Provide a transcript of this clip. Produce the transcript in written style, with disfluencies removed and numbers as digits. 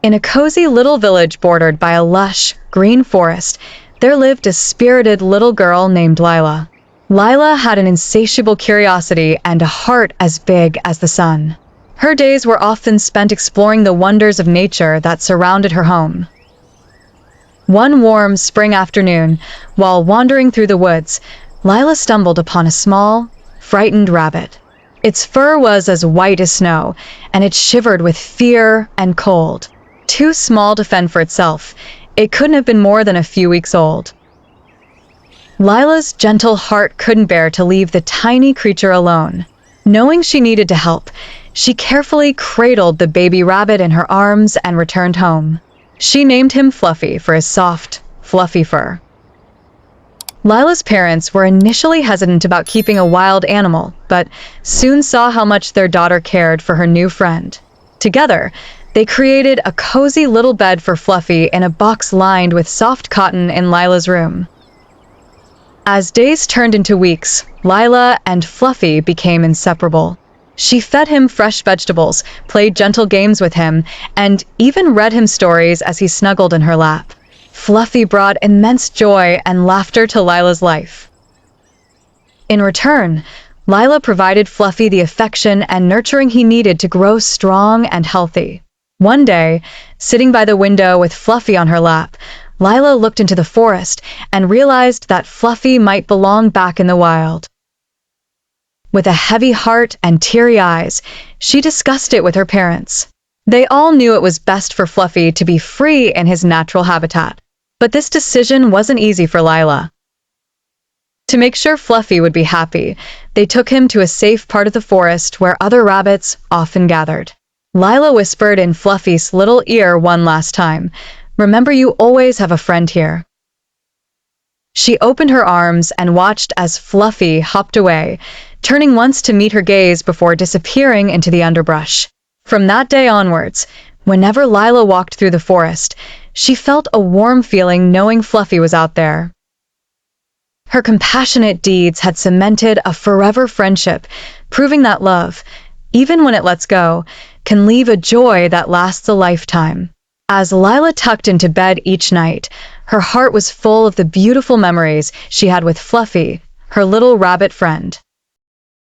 In a cozy little village bordered by a lush, green forest, there lived a spirited little girl named Lila. Lila had an insatiable curiosity and a heart as big as the sun. Her days were often spent exploring the wonders of nature that surrounded her home. One warm spring afternoon, while wandering through the woods, Lila stumbled upon a small, frightened rabbit. Its fur was as white as snow, and it shivered with fear and cold. Too small to fend for itself, it couldn't have been more than a few weeks old. Lila's gentle heart couldn't bear to leave the tiny creature alone. Knowing she needed to help, she carefully cradled the baby rabbit in her arms and returned home. She named him Fluffy for his soft, fluffy fur. Lila's parents were initially hesitant about keeping a wild animal, but soon saw how much their daughter cared for her new friend. Together, they created a cozy little bed for Fluffy in a box lined with soft cotton in Lila's room. As days turned into weeks, Lila and Fluffy became inseparable. She fed him fresh vegetables, played gentle games with him, and even read him stories as he snuggled in her lap. Fluffy brought immense joy and laughter to Lila's life. In return, Lila provided Fluffy the affection and nurturing he needed to grow strong and healthy. One day, sitting by the window with Fluffy on her lap, Lila looked into the forest and realized that Fluffy might belong back in the wild. With a heavy heart and teary eyes, she discussed it with her parents. They all knew it was best for Fluffy to be free in his natural habitat, but this decision wasn't easy for Lila. To make sure Fluffy would be happy, they took him to a safe part of the forest where other rabbits often gathered. Lila whispered in Fluffy's little ear one last time, "Remember, you always have a friend here." She opened her arms and watched as Fluffy hopped away, turning once to meet her gaze before disappearing into the underbrush. From that day onwards, whenever Lila walked through the forest, she felt a warm feeling knowing Fluffy was out there. Her compassionate deeds had cemented a forever friendship, proving that love, even when it lets go, can leave a joy that lasts a lifetime. As Lila tucked into bed each night, her heart was full of the beautiful memories she had with Fluffy, her little rabbit friend.